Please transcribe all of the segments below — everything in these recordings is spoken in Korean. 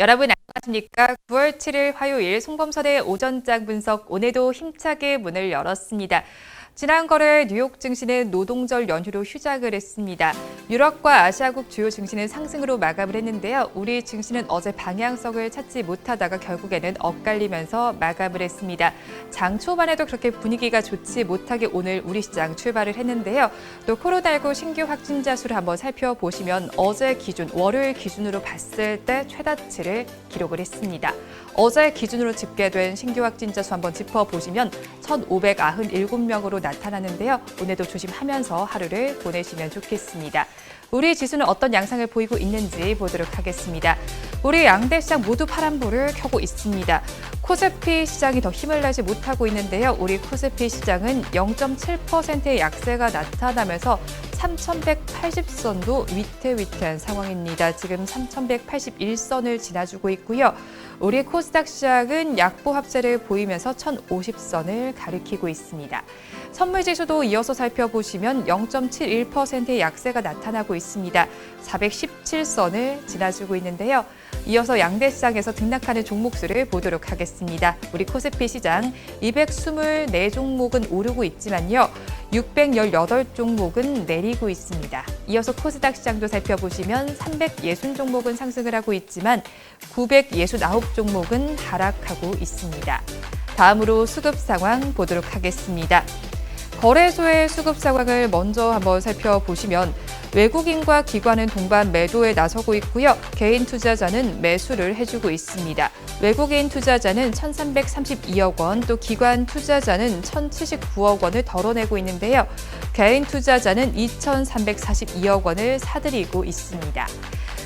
여러분 안녕하십니까? 9월 7일 화요일 송범선의 오전장 분석 오늘도 힘차게 문을 열었습니다. 지난 거래 뉴욕 증시는 노동절 연휴로 휴장을 했습니다. 유럽과 아시아국 주요 증시는 상승으로 마감을 했는데요. 우리 증시는 어제 방향성을 찾지 못하다가 결국에는 엇갈리면서 마감을 했습니다. 장 초반에도 그렇게 분위기가 좋지 못하게 오늘 우리 시장 출발을 했는데요. 또 코로나19 신규 확진자 수를 한번 살펴보시면 어제 기준, 월요일 기준으로 봤을 때 최다치를 기록을 했습니다. 어제 기준으로 집계된 신규 확진자 수 한번 짚어보시면 1,597명으로 나타나는데요. 오늘도 조심하면서 하루를 보내시면 좋겠습니다. 우리 지수는 어떤 양상을 보이고 있는지 보도록 하겠습니다. 우리 양대 시장 모두 파란불을 켜고 있습니다. 코스피 시장이 더 힘을 내지 못하고 있는데요. 우리 코스피 시장은 0.7%의 약세가 나타나면서 3,180선도 위태위태한 상황입니다. 지금 3,181선을 지나주고 있고요. 우리 코스닥 시장은 약보 합세를 보이면서 1,050선을 가리키고 있습니다. 선물지수도 이어서 살펴보시면 0.71%의 약세가 나타나고 있습니다. 417선을 지나주고 있는데요. 이어서 양대 시장에서 등락하는 종목수를 보도록 하겠습니다. 우리 코스피 시장 224종목은 오르고 있지만요. 618종목은 내리고 있습니다. 이어서 코스닥 시장도 살펴보시면 360종목은 상승을 하고 있지만 969종목은 하락하고 있습니다. 다음으로 수급 상황 보도록 하겠습니다. 거래소의 수급 상황을 먼저 한번 살펴보시면 외국인과 기관은 동반 매도에 나서고 있고요. 개인 투자자는 매수를 해주고 있습니다. 외국인 투자자는 1,332억 원, 또 기관 투자자는 1,079억 원을 덜어내고 있는데요. 개인 투자자는 2,342억 원을 사들이고 있습니다.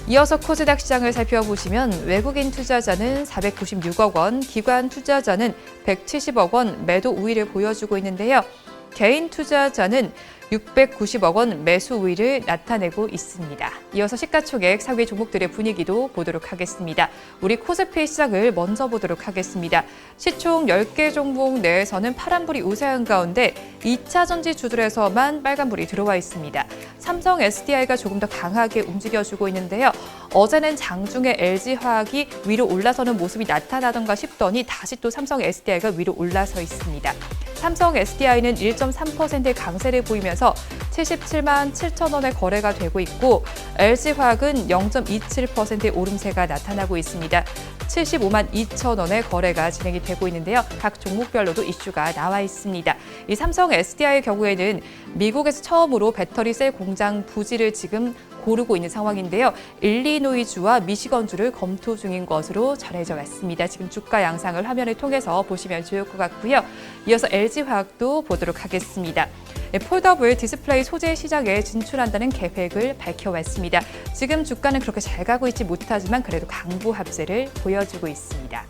이어서 코스닥 시장을 살펴보시면 외국인 투자자는 496억 원, 기관 투자자는 170억 원 매도 우위를 보여주고 있는데요. 개인 투자자는 690억 원 매수 우위를 나타내고 있습니다. 이어서 시가총액 상위 종목들의 분위기도 보도록 하겠습니다. 우리 코스피 시장을 먼저 보도록 하겠습니다. 시총 10개 종목 내에서는 파란불이 우세한 가운데 2차 전지 주들에서만 빨간불이 들어와 있습니다. 삼성 SDI가 조금 더 강하게 움직여주고 있는데요. 어제는 장중에 LG화학이 위로 올라서는 모습이 나타나던가 싶더니 다시 또 삼성 SDI가 위로 올라서 있습니다. 삼성 SDI는 1.3%의 강세를 보이면서 77만 7천 원의 거래가 되고 있고 LG화학은 0.27%의 오름세가 나타나고 있습니다. 75만 2천 원의 거래가 진행이 되고 있는데요. 각 종목별로도 이슈가 나와 있습니다. 이 삼성 SDI의 경우에는 미국에서 처음으로 배터리 셀 공장 부지를 지금 고르고 있는 상황인데요. 일리노이주와 미시건주를 검토 중인 것으로 전해져 왔습니다. 지금 주가 양상을 화면을 통해서 보시면 좋을 것 같고요. 이어서 LG화학도 보도록 하겠습니다. 폴더블 디스플레이 소재 시장에 진출한다는 계획을 밝혀왔습니다. 지금 주가는 그렇게 잘 가고 있지 못하지만 그래도 강보 합세를 보여주고 있습니다.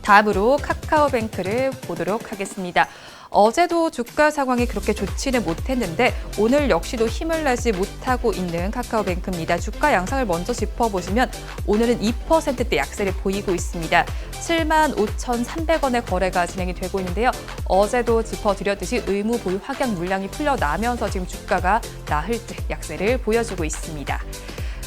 다음으로 카카오뱅크를 보도록 하겠습니다. 어제도 주가 상황이 그렇게 좋지는 못했는데 오늘 역시도 힘을 내지 못하고 있는 카카오뱅크입니다. 주가 양상을 먼저 짚어보시면 오늘은 2%대 약세를 보이고 있습니다. 7만 5,300원의 거래가 진행이 되고 있는데요. 어제도 짚어드렸듯이 의무 보유 확약 물량이 풀려나면서 지금 주가가 나흘째 약세를 보여주고 있습니다.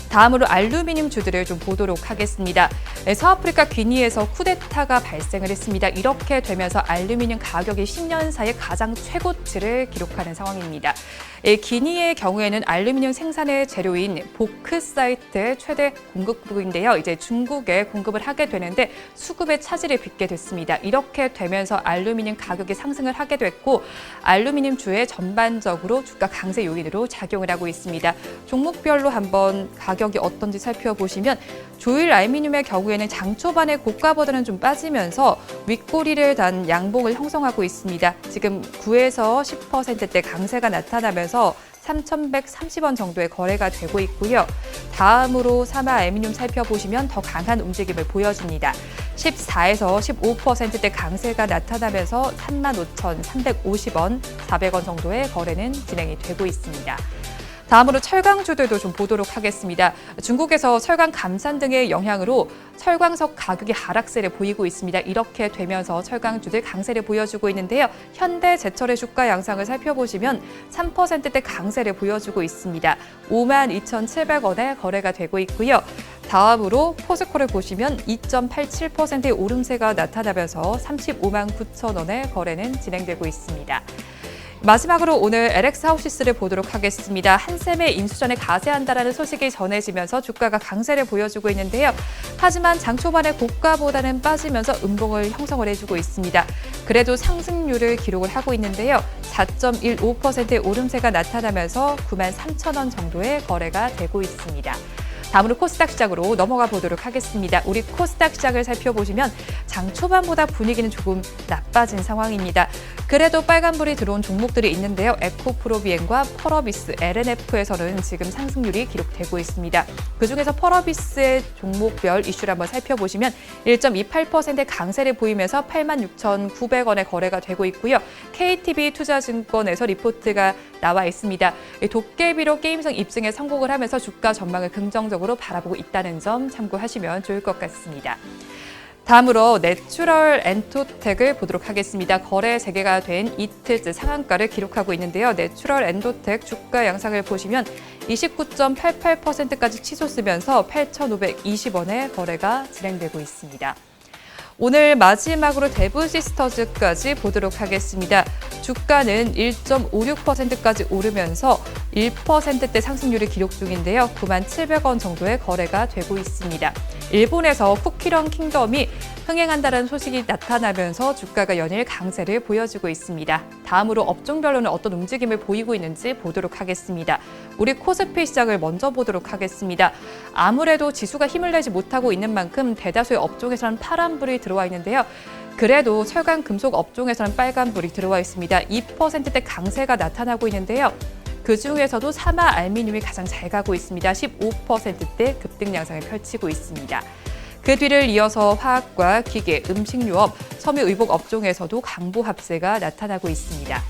다음으로 알루미늄 주들을 좀 보도록 하겠습니다. 서아프리카 기니에서 쿠데타가 발생을 했습니다. 이렇게 되면서 알루미늄 가격이 10년 사이에 가장 최고치를 기록하는 상황입니다. 기니의 경우에는 알루미늄 생산의 재료인 보크사이트의 최대 공급국인데요. 이제 중국에 공급을 하게 되는데 수급의 차질을 빚게 됐습니다. 이렇게 되면서 알루미늄 가격이 상승을 하게 됐고 알루미늄 주에 전반적으로 주가 강세 요인으로 작용을 하고 있습니다. 종목별로 한번 가격이 어떤지 살펴보시면 조일 알루미늄의 경우에는 장 초반에 고가보다는 좀 빠지면서 윗꼬리를 단 양봉을 형성하고 있습니다. 지금 9에서 10%대 강세가 나타나면서 3,130원 정도의 거래가 되고 있고요. 다음으로 사마 알루미늄 살펴보시면 더 강한 움직임을 보여줍니다. 14에서 15%대 강세가 나타나면서 35,350원, 400원 정도의 거래는 진행이 되고 있습니다. 다음으로 철강주들도 좀 보도록 하겠습니다. 중국에서 철강 감산 등의 영향으로 철광석 가격이 하락세를 보이고 있습니다. 이렇게 되면서 철강주들 강세를 보여주고 있는데요. 현대제철의 주가 양상을 살펴보시면 3%대 강세를 보여주고 있습니다. 52,700원에 거래가 되고 있고요. 다음으로 포스코를 보시면 2.87%의 오름세가 나타나면서 35만 9천 원의 거래는 진행되고 있습니다. 마지막으로 오늘 LX 하우시스를 보도록 하겠습니다. 한샘의 인수전에 가세한다라는 소식이 전해지면서 주가가 강세를 보여주고 있는데요. 하지만 장 초반에 고가보다는 빠지면서 음봉을 형성을 해주고 있습니다. 그래도 상승률을 기록을 하고 있는데요. 4.15%의 오름세가 나타나면서 9만 3천 원 정도의 거래가 되고 있습니다. 다음으로 코스닥 시장으로 넘어가 보도록 하겠습니다. 우리 코스닥 시장을 살펴보시면 장 초반보다 분위기는 조금 나빠진 상황입니다. 그래도 빨간불이 들어온 종목들이 있는데요. 에코프로비엔과 펄어비스, LNF에서는 지금 상승률이 기록되고 있습니다. 그중에서 펄어비스의 종목별 이슈를 한번 살펴보시면 1.28%의 강세를 보이면서 86,900원의 거래가 되고 있고요. KTB 투자증권에서 리포트가 나와 있습니다. 도깨비로 게임성 입증에 성공을 하면서 주가 전망을 긍정적으로 바라보고 있다는 점 참고하시면 좋을 것 같습니다. 다음으로 내추럴 엔도텍을 보도록 하겠습니다. 거래 재개가 된 이틀째 상한가를 기록하고 있는데요. 내추럴 엔도텍 주가 양상을 보시면 29.88%까지 치솟으면서 8,520원의 거래가 진행되고 있습니다. 오늘 마지막으로 대부시스터즈까지 보도록 하겠습니다. 주가는 1.56%까지 오르면서 1%대 상승률을 기록 중인데요. 9만 700원 정도의 거래가 되고 있습니다. 일본에서 쿠키런 킹덤이 흥행한다는 소식이 나타나면서 주가가 연일 강세를 보여주고 있습니다. 다음으로 업종별로는 어떤 움직임을 보이고 있는지 보도록 하겠습니다. 우리 코스피 시장을 먼저 보도록 하겠습니다. 아무래도 지수가 힘을 내지 못하고 있는 만큼 대다수의 업종에서는 파란불이 들어와 있는데요. 그래도 철강 금속 업종에서는 빨간불이 들어와 있습니다. 2%대 강세가 나타나고 있는데요. 그중에서도 사마 알미늄이 가장 잘 가고 있습니다. 15%대 급등 양상을 펼치고 있습니다. 그 뒤를 이어서 화학과 기계, 음식료업, 섬유 의복 업종에서도 강보 합세가 나타나고 있습니다.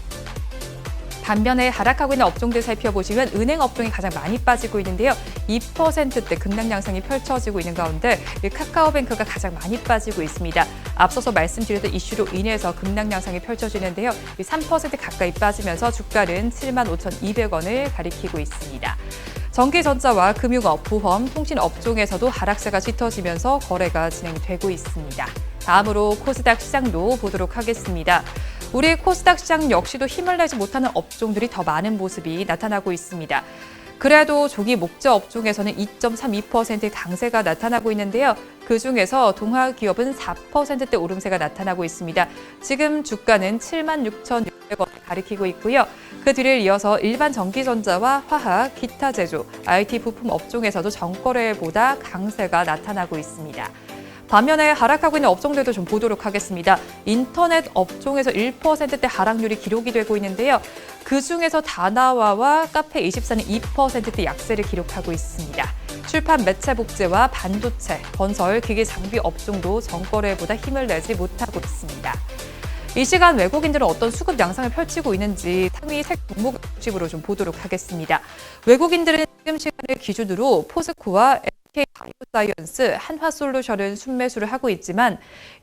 반면에 하락하고 있는 업종들 살펴보시면 은행 업종이 가장 많이 빠지고 있는데요. 2%대 급락 양상이 펼쳐지고 있는 가운데 카카오뱅크가 가장 많이 빠지고 있습니다. 앞서서 말씀드렸던 이슈로 인해서 급락 양상이 펼쳐지는데요. 3% 가까이 빠지면서 주가는 75,200원을 가리키고 있습니다. 전기전자와 금융업, 보험, 통신 업종에서도 하락세가 짙어지면서 거래가 진행되고 있습니다. 다음으로 코스닥 시장도 보도록 하겠습니다. 우리 코스닥 시장 역시도 힘을 내지 못하는 업종들이 더 많은 모습이 나타나고 있습니다. 그래도 조기 목재 업종에서는 2.32%의 강세가 나타나고 있는데요. 그중에서 동화기업은 4%대 오름세가 나타나고 있습니다. 지금 주가는 76,600원을 가리키고 있고요. 그 뒤를 이어서 일반 전기전자와 화학, 기타 제조, IT 부품 업종에서도 전거래보다 강세가 나타나고 있습니다. 반면에 하락하고 있는 업종들도 좀 보도록 하겠습니다. 인터넷 업종에서 1%대 하락률이 기록이 되고 있는데요. 그중에서 다나와와 카페24는 2%대 약세를 기록하고 있습니다. 출판 매체 복제와 반도체, 건설, 기계 장비 업종도 전거래보다 힘을 내지 못하고 있습니다. 이 시간 외국인들은 어떤 수급 양상을 펼치고 있는지 상위 세 종목 중심으로 좀 보도록 하겠습니다. 외국인들은 지금 시간을 기준으로 포스코와 SK바이오사이언스, 한화솔루션은 순매수를 하고 있지만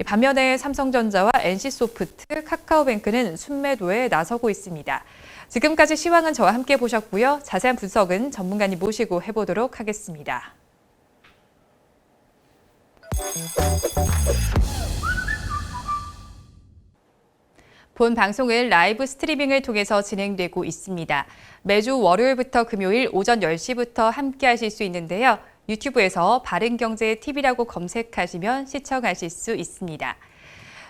반면에 삼성전자와 NC소프트, 카카오뱅크는 순매도에 나서고 있습니다. 지금까지 시황은 저와 함께 보셨고요. 자세한 분석은 전문가님 모시고 해보도록 하겠습니다. 본 방송은 라이브 스트리밍을 통해서 진행되고 있습니다. 매주 월요일부터 금요일 오전 10시부터 함께 하실 수 있는데요. 유튜브에서 바른경제TV라고 검색하시면 시청하실 수 있습니다.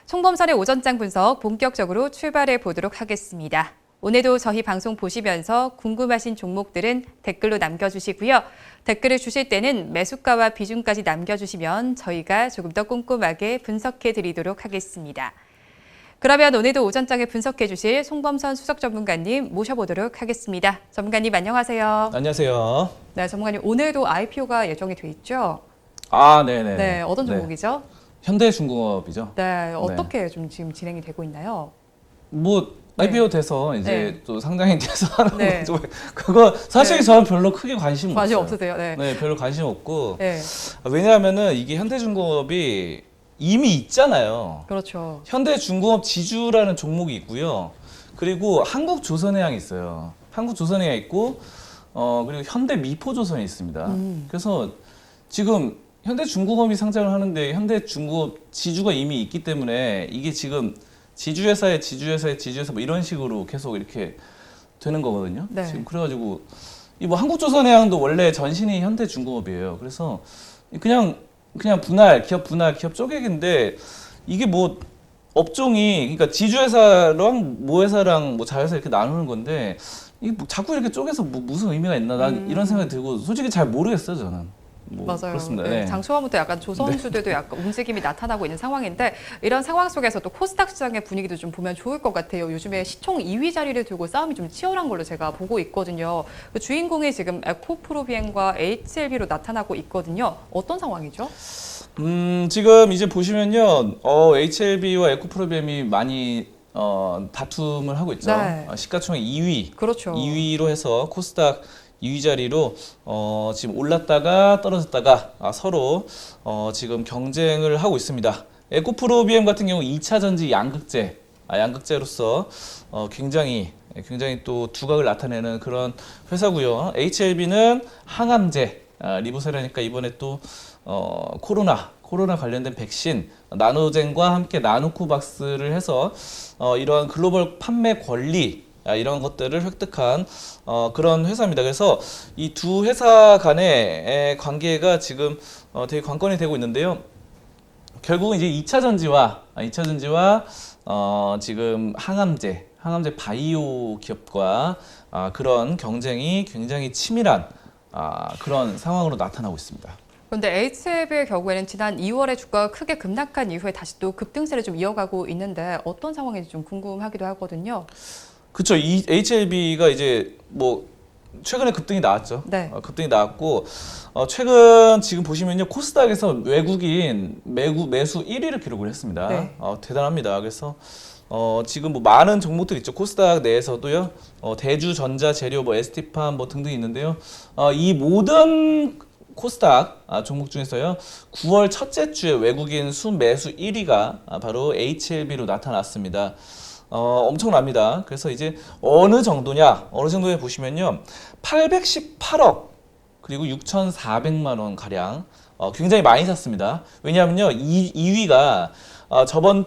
송범선의 오전장 분석 본격적으로 출발해 보도록 하겠습니다. 오늘도 저희 방송 보시면서 궁금하신 종목들은 댓글로 남겨주시고요. 댓글을 주실 때는 매수가와 비중까지 남겨주시면 저희가 조금 더 꼼꼼하게 분석해 드리도록 하겠습니다. 그러면 오늘도 오전장에 분석해 주실 송범선 수석 전문가님 모셔보도록 하겠습니다. 전문가님 안녕하세요. 안녕하세요. 네, 전문가님 오늘도 IPO가 예정이 돼 있죠? 아, 네네. 네, 어떤 종목이죠? 현대중공업이죠. 네, 어떻게 좀 지금 진행이 되고 있나요? 뭐 IPO 돼서 이제 또 상장이 돼서 하는 네. 거죠. 그거 사실 저는 별로 크게 관심 없어요. 없으세요? 네. 네, 별로 관심 없고. 네. 왜냐하면은 이게 현대중공업이 이미 있잖아요. 그렇죠. 현대중공업 지주라는 종목이 있고요. 그리고 한국조선해양이 있어요. 한국조선해양 있고 그리고 현대미포조선이 있습니다. 그래서 지금 현대중공업이 상장을 하는데 현대중공업 지주가 이미 있기 때문에 이게 지금 지주회사의 지주회사의 지주회사 뭐 이런 식으로 계속 이렇게 되는 거거든요. 네. 지금 그래가지고 이 뭐 한국조선해양도 원래 전신이 현대중공업이에요. 그래서 그냥 기업 분할, 기업 쪼개기인데 이게 뭐 업종이 그러니까 지주회사랑 모회사랑 뭐 자회사 이렇게 나누는 건데 이게 뭐 자꾸 이렇게 쪼개서 뭐 무슨 의미가 있나 난 이런 생각이 들고 솔직히 잘 모르겠어요 저는. 뭐 맞아요. 그렇습니다. 네, 네. 장 초반부터 약간 조선주들도 약간 움직임이 나타나고 있는 상황인데 이런 상황 속에서 또 코스닥 시장의 분위기도 좀 보면 좋을 것 같아요. 요즘에 시총 2위 자리를 두고 싸움이 좀 치열한 걸로 제가 보고 있거든요. 그 주인공이 지금 에코프로비엠과 HLB로 나타나고 있거든요. 어떤 상황이죠? 지금 이제 보시면요, HLB와 에코프로비엠이 많이 다툼을 하고 있죠. 네. 시가총액 2위, 그렇죠. 2위로 해서 코스닥 2위 자리로 지금 올랐다가 떨어졌다가 서로 지금 경쟁을 하고 있습니다. 에코프로비엠 같은 경우 2차 전지 양극재, 양극재로서 굉장히 또 두각을 나타내는 그런 회사고요. HLB는 항암제, 리보세라니까 이번에 또 코로나 관련된 백신, 나노젠과 함께 나노코박스를 해서 이러한 글로벌 판매 권리 이런 것들을 획득한 그런 회사입니다. 그래서 이 두 회사 간의 관계가 지금 되게 관건이 되고 있는데요. 결국은 이제 2차 전지와 지금 항암제 바이오 기업과 그런 경쟁이 굉장히 치밀한 그런 상황으로 나타나고 있습니다. 그런데 HLB의 경우에는 지난 2월에 주가가 크게 급락한 이후에 다시 또 급등세를 좀 이어가고 있는데 어떤 상황인지 좀 궁금하기도 하거든요. 그렇죠. 이 HLB가 이제 뭐 최근에 급등이 나왔죠. 네. 급등이 나왔고 최근 지금 보시면요 코스닥에서 외국인 매수 1위를 기록을 했습니다. 네. 대단합니다. 그래서 지금 뭐 많은 종목들 있죠. 코스닥 내에서도요. 대주전자재료, 뭐 ST팜 뭐 등등 있는데요. 이 모든 코스닥 종목 중에서요 9월 첫째 주에 외국인 순매수 1위가 바로 HLB로 나타났습니다. 엄청납니다. 그래서 이제 어느 정도냐 보시면요 818억 그리고 6,400만 원 가량 굉장히 많이 샀습니다. 왜냐하면요 2위가 저번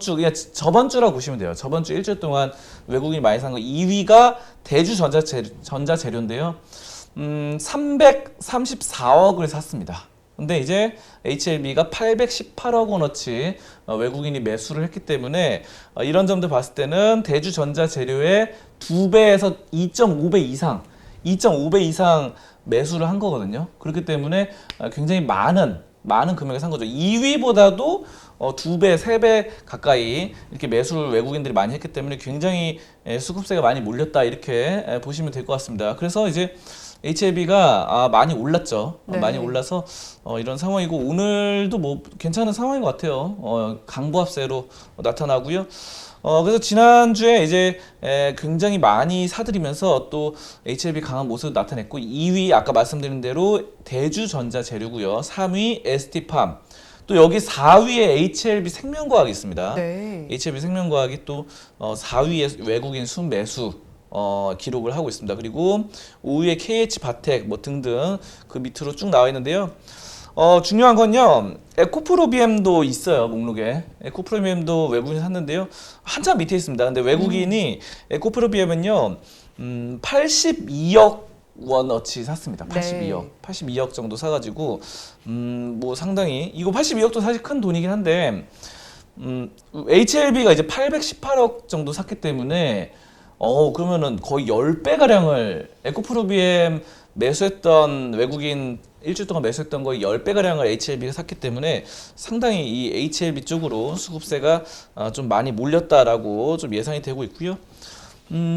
주라고 보시면 돼요. 저번 주 일주일 동안 외국인이 많이 산 거 2위가 대주전자재료인데요. 334억을 샀습니다. 근데 이제 HLB가 818억 원어치 외국인이 매수를 했기 때문에 이런 점들 봤을 때는 대주전자재료의 2배에서 2.5배 이상 매수를 한 거거든요. 그렇기 때문에 굉장히 많은 금액을 산 거죠. 2위보다도 2배, 3배 가까이 이렇게 매수를 외국인들이 많이 했기 때문에 굉장히 수급세가 많이 몰렸다 이렇게 보시면 될 것 같습니다. 그래서 이제 HLB가 많이 올랐죠. 네. 많이 올라서 이런 상황이고 오늘도 뭐 괜찮은 상황인 것 같아요. 강보합세로 나타나고요. 그래서 지난주에 이제 굉장히 많이 사들이면서 또 HLB 강한 모습을 나타냈고 2위 아까 말씀드린 대로 대주전자재료고요. 3위 ST팜. 또 여기 4위에 HLB 생명과학이 있습니다. 네. HLB 생명과학이 또 4위에 외국인 순매수 기록을 하고 있습니다. 그리고 5위에 KH바텍 뭐 등등 그 밑으로 쭉 나와 있는데요. 중요한 건요. 에코프로비엠도 있어요. 목록에. 에코프로비엠도 외국인이 샀는데요. 한참 밑에 있습니다. 근데 외국인이 에코프로비엠은요. 82억 원어치 샀습니다. 82억. 네. 82억 정도 사가지고 뭐 상당히 이거 82억도 사실 큰 돈이긴 한데 HLB가 이제 818억 정도 샀기 때문에 그러면은 거의 10배 가량을 에코프로비엠 매수했던 외국인 일주일 동안 매수했던 거의 10배 가량을 HLB가 샀기 때문에 상당히 이 HLB 쪽으로 수급세가 좀 많이 몰렸다라고 좀 예상이 되고 있고요.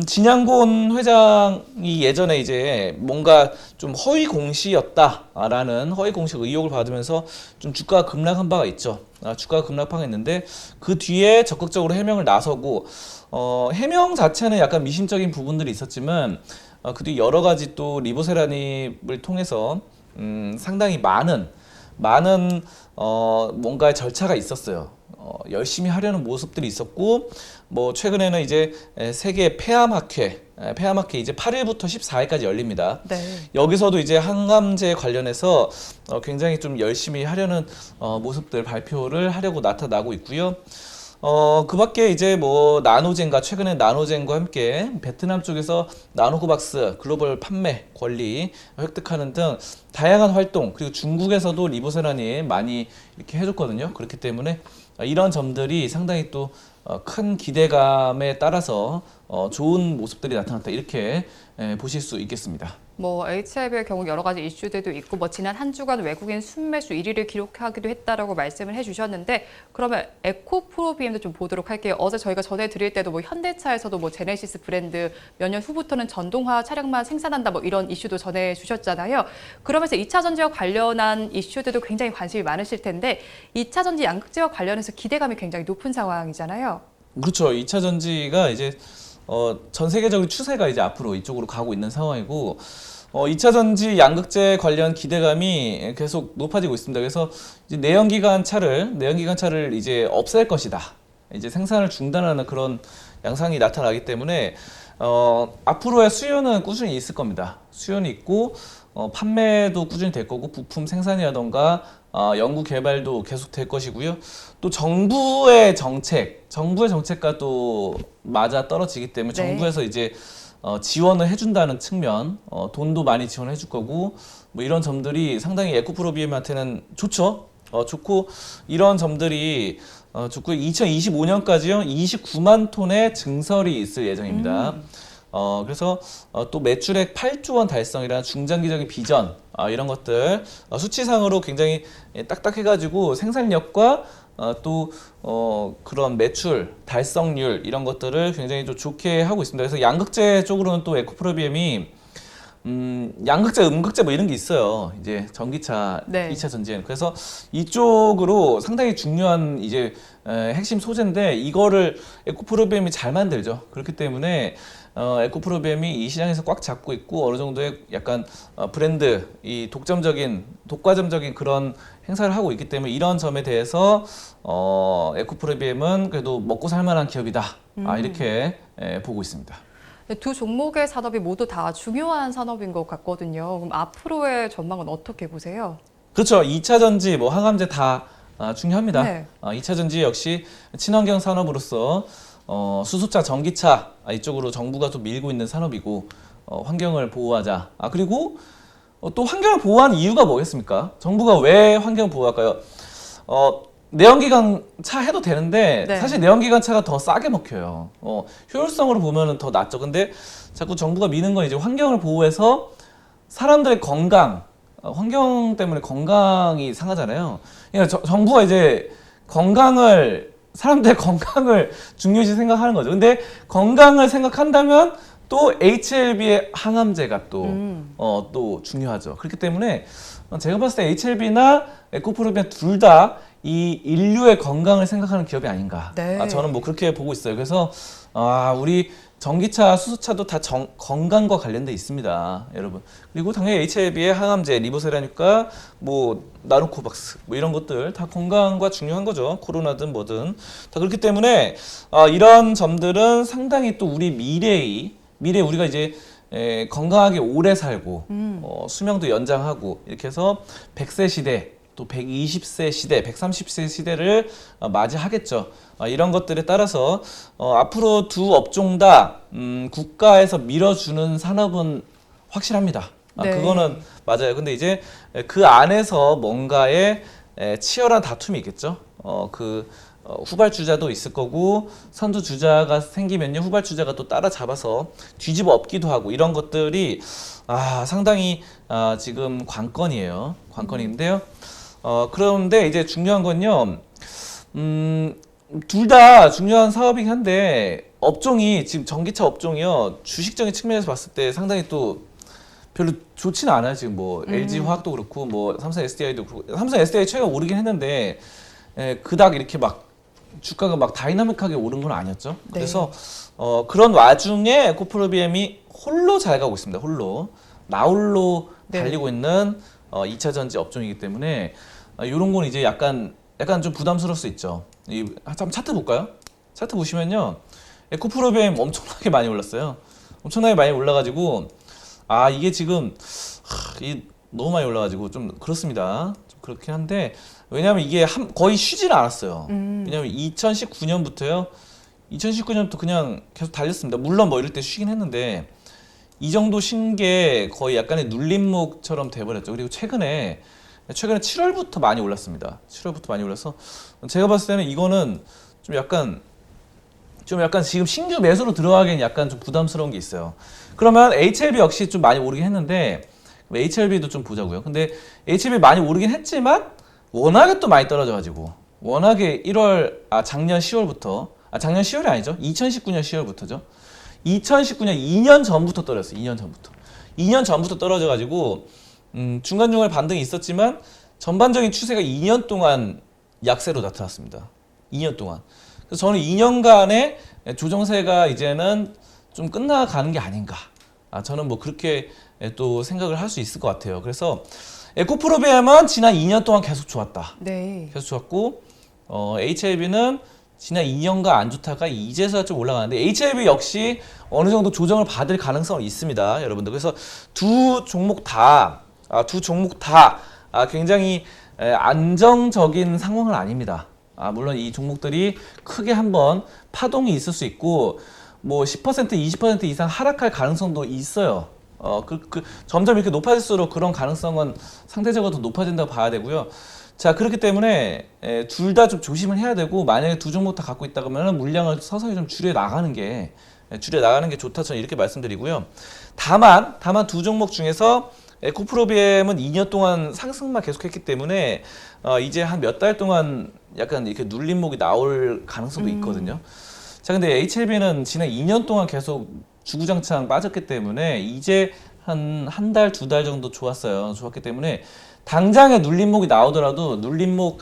진양곤 회장이 예전에 이제 뭔가 좀 허위 공시였다라는 허위 공시 의혹을 받으면서 좀 주가가 급락한 바가 있죠. 주가가 급락했는데 그 뒤에 적극적으로 해명을 나서고 해명 자체는 약간 미심적인 부분들이 있었지만 그 뒤 여러 가지 또 리보세라닙을 통해서 상당히 많은 뭔가의 절차가 있었어요. 열심히 하려는 모습들이 있었고, 뭐 최근에는 이제 세계 폐암학회 이제 8일부터 14일까지 열립니다. 네. 여기서도 이제 항암제 관련해서 굉장히 좀 열심히 하려는 모습들 발표를 하려고 나타나고 있고요. 그 밖에 이제 뭐 최근에 나노젠과 함께 베트남 쪽에서 나노코박스 글로벌 판매 권리 획득하는 등 다양한 활동, 그리고 중국에서도 리보세라님 많이 이렇게 해줬거든요. 그렇기 때문에 이런 점들이 상당히 또 큰 기대감에 따라서 좋은 모습들이 나타났다, 이렇게 보실 수 있겠습니다. 뭐 HIV의 경우 여러 가지 이슈들도 있고, 뭐 지난 한 주간 외국인 순매수 1위를 기록하기도 했다라고 말씀을 해주셨는데, 그러면 에코프로비엠도 좀 보도록 할게요. 어제 저희가 전해드릴 때도 뭐 현대차에서도 뭐 제네시스 브랜드 몇 년 후부터는 전동화 차량만 생산한다, 뭐 이런 이슈도 전해주셨잖아요. 그러면서 2차 전지와 관련한 이슈들도 굉장히 관심이 많으실 텐데, 2차 전지 양극재와 관련해서 기대감이 굉장히 높은 상황이잖아요. 그렇죠. 2차 전지가 이제 전 세계적인 추세가 이제 앞으로 이쪽으로 가고 있는 상황이고, 2차 전지 양극재 관련 기대감이 계속 높아지고 있습니다. 그래서 이제 내연기관 차를 이제 없앨 것이다, 이제 생산을 중단하는 그런 양상이 나타나기 때문에 앞으로의 수요는 꾸준히 있을 겁니다. 수요는 있고, 판매도 꾸준히 될 거고, 부품 생산이라던가 연구 개발도 계속 될 것이고요. 또 정부의 정책과 또 맞아 떨어지기 때문에, 네. 정부에서 이제 지원을 해준다는 측면, 돈도 많이 지원해 줄 거고, 뭐 이런 점들이 상당히 에코프로비엠한테는 좋죠. 좋고, 이런 점들이 좋고, 2025년까지요 29만 톤의 증설이 있을 예정입니다. 그래서 또 매출액 8조 원 달성이라는 중장기적인 비전, 이런 것들 수치상으로 굉장히 딱딱해가지고 생산력과 또 그런 매출 달성률, 이런 것들을 굉장히 좀 좋게 하고 있습니다. 그래서 양극재 쪽으로는 또 에코프로비엠이 양극재, 음극재 뭐 이런 게 있어요. 이제 전기차, 네. 2차 전지에는. 그래서 이쪽으로 상당히 중요한 이제 핵심 소재인데, 이거를 에코프로비엠이 잘 만들죠. 그렇기 때문에 에코프로비엠이 이 시장에서 꽉 잡고 있고, 어느 정도의 약간 브랜드, 이 독과점적인 그런 행사를 하고 있기 때문에, 이런 점에 대해서 에코프로비엠은 그래도 먹고 살만한 기업이다, 이렇게 보고 있습니다. 두 종목의 산업이 모두 다 중요한 산업인 것 같거든요. 그럼 앞으로의 전망은 어떻게 보세요? 그렇죠. 2차 전지, 뭐 항암제 다 중요합니다. 네. 2차 전지 역시 친환경 산업으로서 수소차, 전기차 이쪽으로 정부가 또 밀고 있는 산업이고, 환경을 보호하자. 그리고 또 환경을 보호하는 이유가 뭐겠습니까? 정부가 왜 환경을 보호할까요? 내연기관 차 해도 되는데, 네. 사실 내연기관 차가 더 싸게 먹혀요. 효율성으로 보면은 더 낫죠. 근데 자꾸 정부가 미는 건 이제 환경을 보호해서 사람들의 건강, 환경 때문에 건강이 상하잖아요. 그러니까 정부가 이제 사람들의 건강을 중요시 생각하는 거죠. 근데 건강을 생각한다면 또 HLB의 항암제가 또 중요하죠. 그렇기 때문에 제가 봤을 때 HLB나 에코프로비엠 둘 다 이 인류의 건강을 생각하는 기업이 아닌가. 네. 저는 뭐 그렇게 보고 있어요. 그래서 우리 전기차, 수소차도 다 건강과 관련돼 있습니다, 여러분. 그리고 당연히 HLB의 항암제, 리보세라니까 뭐 나노코박스, 뭐 이런 것들 다 건강과 중요한 거죠. 코로나든 뭐든 다 그렇기 때문에 이런 점들은 상당히 또 우리 미래 우리가 이제 건강하게 오래 살고 수명도 연장하고, 이렇게 해서 100세 시대, 또 120세 시대, 130세 시대를 맞이하겠죠. 이런 것들에 따라서 앞으로 두 업종 다 국가에서 밀어주는 산업은 확실합니다. 네. 그거는 맞아요. 근데 이제 그 안에서 뭔가의 치열한 다툼이 있겠죠. 후발주자도 있을 거고, 선두주자가 생기면요 후발주자가 또 따라잡아서 뒤집어 엎기도 하고, 이런 것들이 상당히 지금 관건인데요. 그런데 이제 중요한 건요, 둘 다 중요한 사업이긴 한데, 업종이 지금 전기차 업종이요, 주식적인 측면에서 봤을 때 상당히 또 별로 좋지는 않아요. 지금 뭐 LG 화학도 그렇고, 뭐 삼성 SDI도 그렇고. 삼성 SDI 최근에 오르긴 했는데 그닥 이렇게 막 주가가 막 다이나믹하게 오른 건 아니었죠. 네. 그래서 그런 와중에 에코프로비엠이 홀로 잘 가고 있습니다. 나홀로 네. 달리고 있는 2차 전지 업종이기 때문에 이런 건 이제 약간 좀 부담스러울 수 있죠. 한번 차트 볼까요? 차트 보시면요. 에코프로비엠 엄청나게 많이 올랐어요. 엄청나게 많이 올라가지고 이게 지금 너무 많이 올라가지고 좀 그렇습니다. 좀 그렇긴 한데 왜냐하면 이게 거의 쉬질 않았어요. 왜냐하면 2019년부터요. 2019년부터 그냥 계속 달렸습니다. 물론 뭐 이럴 때 쉬긴 했는데 이 정도 쉰 게 거의 약간의 눌림목처럼 돼버렸죠. 그리고 최근에 7월부터 많이 올랐습니다. 7월부터 많이 올라서 제가 봤을 때는 이거는 좀 약간 지금 신규 매수로 들어가기엔 약간 좀 부담스러운 게 있어요. 그러면 HLB 역시 좀 많이 오르긴 했는데 HLB도 좀 보자고요. 근데 HLB 많이 오르긴 했지만 워낙에 또 많이 떨어져가지고 워낙에 작년 10월부터 작년 10월이 아니죠. 2019년 10월부터죠. 2019년 2년 전부터 떨어졌어요. 2년 전부터 떨어져가지고 중간중간에 반등이 있었지만 전반적인 추세가 2년 동안 약세로 나타났습니다. 2년 동안. 그래서 저는 2년간의 조정세가 이제는 좀 끝나가는 게 아닌가. 저는 뭐 그렇게 또 생각을 할 수 있을 것 같아요. 그래서 에코프로비엠은 지난 2년 동안 계속 좋았다. 네. 계속 좋았고 HLB는 지난 2년간 안 좋다가 이제서야 좀 올라가는데 HLB 역시 어느 정도 조정을 받을 가능성이 있습니다, 여러분들. 그래서 두 종목 다 굉장히 안정적인 상황은 아닙니다. 물론 이 종목들이 크게 한번 파동이 있을 수 있고 뭐 10%, 20% 이상 하락할 가능성도 있어요. 점점 이렇게 높아질수록 그런 가능성은 상대적으로 더 높아진다고 봐야 되고요. 자, 그렇기 때문에 둘 다 좀 조심을 해야 되고 만약에 두 종목 다 갖고 있다 그러면 물량을 서서히 좀 줄여 나가는 게 좋다 저는 이렇게 말씀드리고요. 다만 두 종목 중에서 에코프로비엠은 2년 동안 상승만 계속했기 때문에 이제 한 몇 달 동안 약간 이렇게 눌림목이 나올 가능성도 있거든요. 자, 근데 HLB는 지난 2년 동안 계속 주구장창 빠졌기 때문에 이제 한 달, 두 달 정도 좋았기 때문에 당장에 눌림목이 나오더라도 눌림목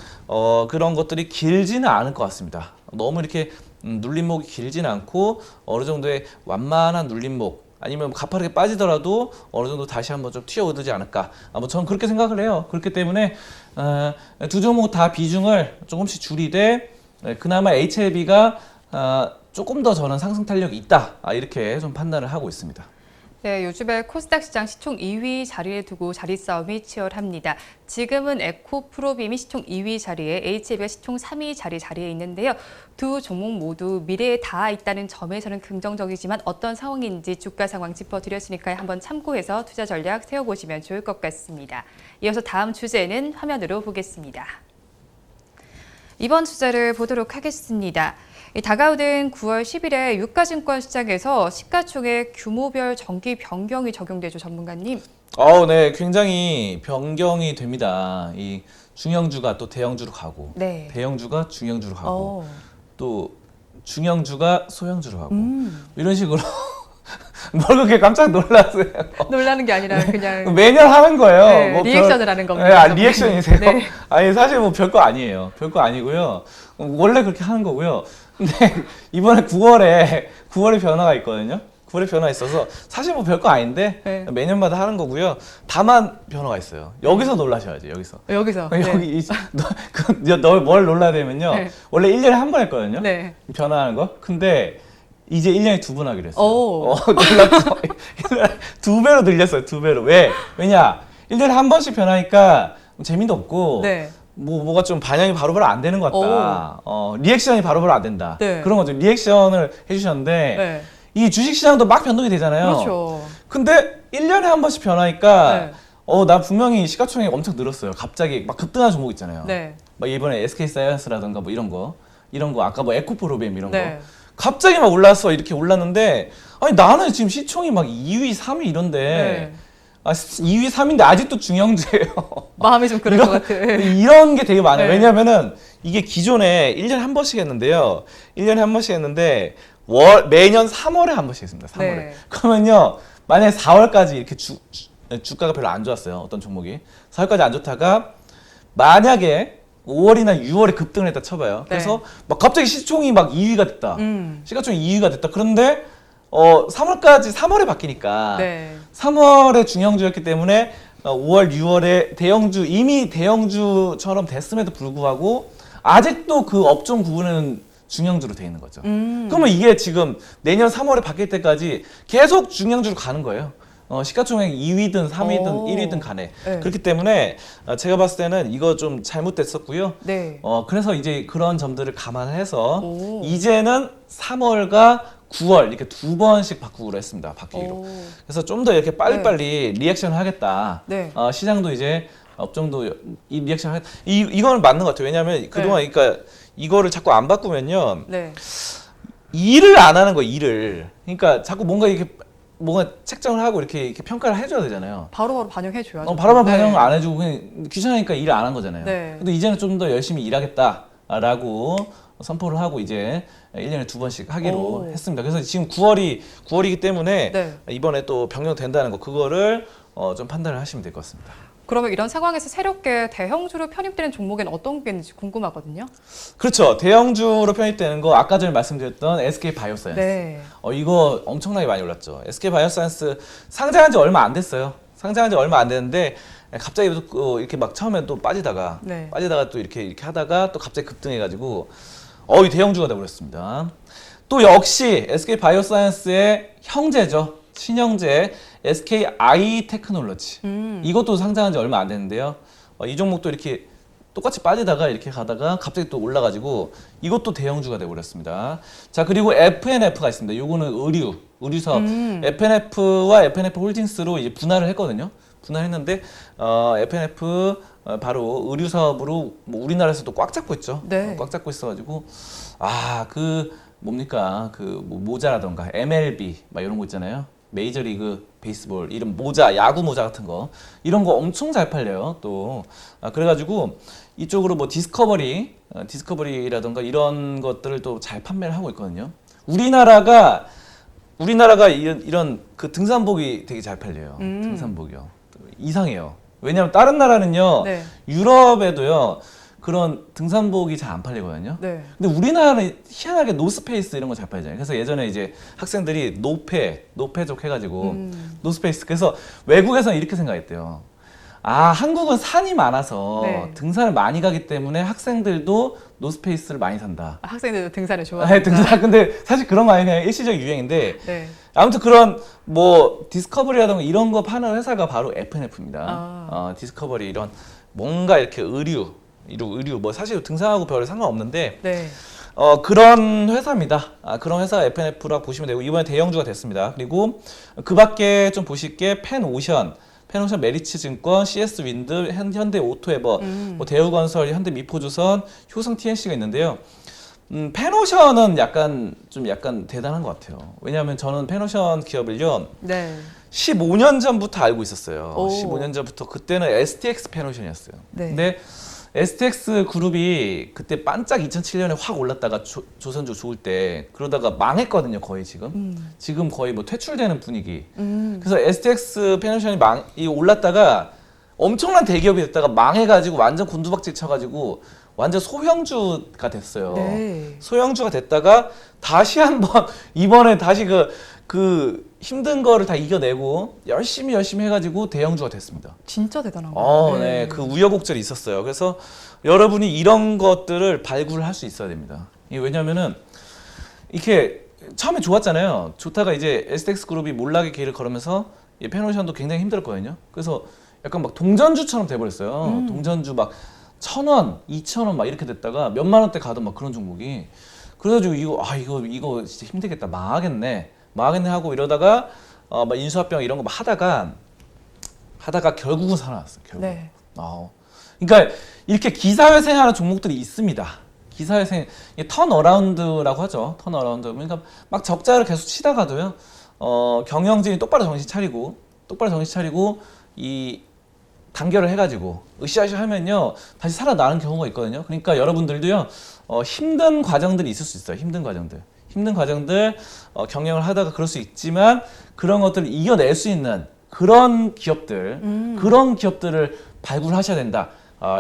그런 것들이 길지는 않을 것 같습니다. 너무 이렇게 눌림목이 길지는 않고 어느 정도의 완만한 눌림목 아니면 가파르게 빠지더라도 어느 정도 다시 한번 좀 튀어오르지 않을까. 뭐 저는 그렇게 생각을 해요. 그렇기 때문에 두 종목 다 비중을 조금씩 줄이되 그나마 HLB가 조금 더 저는 상승 탄력이 있다. 이렇게 좀 판단을 하고 있습니다. 네, 요즘에 코스닥 시장 시총 2위 자리에 두고 자리 싸움이 치열합니다. 지금은 에코프로비엠이 시총 2위 자리에 HLB가 시총 3위 자리에 있는데요. 두 종목 모두 미래에 닿아 있다는 점에서는 긍정적이지만 어떤 상황인지 주가 상황 짚어드렸으니까 한번 참고해서 투자 전략 세워보시면 좋을 것 같습니다. 이어서 다음 주제는 화면으로 보겠습니다. 이번 주제를 보도록 하겠습니다. 다가오는 9월 10일에 유가증권 시장에서 시가총액 규모별 정기 변경이 적용되죠, 전문가님? 네, 굉장히 변경이 됩니다. 이 중형주가 또 대형주로 가고, 네. 대형주가 중형주로 가고, 또 중형주가 소형주로 가고, 이런 식으로. 뭘 그렇게 깜짝 놀랐어요? 놀라는 게 아니라 그냥 매년 하는 거예요. 네, 뭐 리액션을 하는 겁니다. 네, 리액션이세요? 네. 아니 사실 뭐 별거 아니에요. 별거 아니고요. 원래 그렇게 하는 거고요. 근데 이번에 9월에 변화가 있거든요. 9월에 변화가 있어서 사실 뭐 별거 아닌데 네. 매년마다 하는 거고요. 다만 변화가 있어요. 여기서 놀라셔야지. 여기서. 네. 너 뭘 놀라야 되면요. 네. 원래 1년에 한 번 했거든요. 네. 변화하는 거. 근데 이제 1년에 두 번 하기로 했어요. 놀랐죠? 2배로 늘렸어요. 2배로. 왜냐? 1년에 한 번씩 변하니까 재미도 없고 네. 뭐가 좀 반영이 바로바로 안 되는 것 같다. 리액션이 바로바로 안 된다. 네. 그런 거죠. 리액션을 해주셨는데 네. 이 주식시장도 막 변동이 되잖아요. 그렇죠. 근데 1년에 한 번씩 변하니까 네. 나 분명히 시가총액이 엄청 늘었어요. 갑자기 막 급등한 종목 있잖아요. 네. 막 이번에 SK사이언스라든가 뭐 이런 거 아까 뭐 에코프로비엠 이런 네. 거 갑자기 막 올랐어. 이렇게 올랐는데 아니 나는 지금 시총이 막 2위, 3위 이런데 네. 2위, 3위인데 아직도 중형주예요. 마음이 좀 그럴 것 같아요. 이런 게 되게 많아요. 네. 왜냐면은 이게 기존에 1년에 한 번씩 했는데요. 1년에 한 번씩 했는데 매년 3월에 한 번씩 했습니다. 3월에. 네. 그러면요. 만약에 4월까지 이렇게 주가가 별로 안 좋았어요. 어떤 종목이. 4월까지 안 좋다가 만약에 5월이나 6월에 급등을 했다 쳐봐요. 그래서 막 갑자기 시총이 막 2위가 됐다. 시가총이 2위가 됐다. 그런데 3월에 바뀌니까 네. 3월에 중형주였기 때문에 5월, 6월에 이미 대형주처럼 됐음에도 불구하고 아직도 그 업종 구분은 중형주로 돼 있는 거죠. 그러면 이게 지금 내년 3월에 바뀔 때까지 계속 중형주로 가는 거예요. 시가총액 2위든 3위든 오. 1위든 간에. 네. 그렇기 때문에 제가 봤을 때는 이거 좀 잘못됐었고요. 네. 그래서 이제 그런 점들을 감안해서 오. 이제는 3월과 9월 이렇게 두 번씩 바꾸기로 했습니다. 바뀌기로. 오. 그래서 좀 더 이렇게 빨리빨리 리액션을 하겠다. 네. 시장도 이제 업종도 이 리액션을 하겠다. 이거는 맞는 것 같아요. 왜냐하면 그동안 그러니까 이거를 자꾸 안 바꾸면요. 네. 일을 안 하는 거예요. 일을. 그러니까 자꾸 뭔가 책정을 하고 이렇게 평가를 해줘야 되잖아요. 바로바로 반영해줘야죠. 바로바로 네. 반영을 안 해주고 그냥 귀찮으니까 일을 안 한 거잖아요. 네. 근데 이제는 좀 더 열심히 일하겠다라고 선포를 하고 이제 1년에 두 번씩 하기로 오. 했습니다. 그래서 지금 9월이기 때문에 네. 이번에 또 변경된다는 거 그거를 좀 판단을 하시면 될 것 같습니다. 그러면 이런 상황에서 새롭게 대형주로 편입되는 종목에는 어떤 게 있는지 궁금하거든요. 그렇죠. 대형주로 편입되는 거 아까 전에 말씀드렸던 SK 바이오사이언스. 네. 이거 엄청나게 많이 올랐죠. SK 바이오사이언스 상장한 지 얼마 안 됐어요. 상장한 지 얼마 안 됐는데 갑자기 이렇게 막 처음에 또 빠지다가 또 이렇게 하다가 또 갑자기 급등해가지고 이 대형주가 돼버렸습니다. 또 역시 SK 바이오사이언스의 형제죠. 친형제 SK 아이 테크놀로지. 이것도 상장한 지 얼마 안 됐는데요. 이 종목도 이렇게 똑같이 빠지다가 이렇게 가다가 갑자기 또 올라가지고 이것도 대형주가 돼버렸습니다. 자, 그리고 FNF가 있습니다. 요거는 의류 사업. FNF와 FNF 홀딩스로 이제 분할을 했거든요. 분할했는데 FNF 바로 의류 사업으로 뭐 우리나라에서도 꽉 잡고 있죠. 네. 꽉 잡고 있어가지고 뭡니까 뭐 모자라던가 MLB 막 이런 거 있잖아요. 메이저리그 베이스볼 이런 모자, 야구 모자 같은 거 이런 거 엄청 잘 팔려요. 또 그래가지고 이쪽으로 뭐 디스커버리라던가 이런 것들을 또 잘 판매를 하고 있거든요. 우리나라가 이런 그 등산복이 되게 잘 팔려요. 등산복이요. 이상해요. 왜냐하면 다른 나라는요, 네. 유럽에도요 그런 등산복이 잘 안 팔리거든요. 네. 근데 우리나라는 희한하게 노스페이스 이런 거 잘 팔잖아요. 그래서 예전에 이제 학생들이 노페족 해가지고 노스페이스. 그래서 외국에서는 이렇게 생각했대요. 한국은 산이 많아서 네. 등산을 많이 가기 때문에 학생들도 노스페이스를 많이 산다. 학생들도 등산을 좋아하니까. 등산. 근데 사실 그런 거 아니에요. 그냥 일시적 유행인데. 네. 아무튼 그런 뭐 디스커버리라던가 이런 거 파는 회사가 바로 FNF입니다. 디스커버리 이런 뭔가 이렇게 의류 뭐 사실 등산하고 별로 상관없는데 네. 그런 회사입니다. 그런 회사 FNF라고 보시면 되고 이번에 대형주가 됐습니다. 그리고 그 밖에 좀 보실 게 펜오션 메리츠증권, CS 윈드, 현대 오토에버, 뭐 대우건설, 현대 미포조선, 효성 TNC가 있는데요. 펜오션은 약간 대단한 것 같아요. 왜냐하면 저는 펜오션 기업을요. 네. 15년 전부터 알고 있었어요. 오. 15년 전부터 그때는 STX 펜오션이었어요. 네. 근데 STX 그룹이 그때 반짝 2007년에 확 올랐다가 조선주 좋을 때 그러다가 망했거든요. 거의 지금 거의 뭐 퇴출되는 분위기. 그래서 STX 펜오션이 올랐다가 엄청난 대기업이 됐다가 망해가지고 완전 곤두박질 쳐가지고 완전 소형주가 됐어요. 네. 소형주가 됐다가 다시 한번 이번에 다시 그 힘든 거를 다 이겨내고 열심히 해가지고 대형주가 됐습니다. 진짜 대단한 거예요. 네, 그 우여곡절이 있었어요. 그래서 여러분이 이런 것들을 발굴을 할 수 있어야 됩니다. 왜냐면은 이렇게 처음에 좋았잖아요. 좋다가 이제 STX 그룹이 몰락의 길을 걸으면서 펜오션도 굉장히 힘들었거든요. 그래서 약간 막 동전주처럼 돼버렸어요. 동전주 막 1,000원, 2,000원 막 이렇게 됐다가 몇만 원대 가던 막 그런 종목이. 그래가지고 이거 진짜 힘들겠다. 망하겠네 하고 이러다가 막 인수합병 이런 거 막 하다가 결국은 살아났어요. 결국. 네. 그러니까 이렇게 기사회생하는 종목들이 있습니다. 기사회생, 턴어라운드라고 하죠. 턴어라운드. 그러니까 막 적자를 계속 치다가도요. 경영진이 똑바로 정신 차리고 이 단결을 해가지고 으쌰으쌰 하면요 다시 살아나는 경우가 있거든요. 그러니까 여러분들도요 힘든 과정들이 있을 수 있어요. 힘든 과정들 경영을 하다가 그럴 수 있지만 그런 것들을 이겨낼 수 있는 그런 기업들을 발굴하셔야 된다.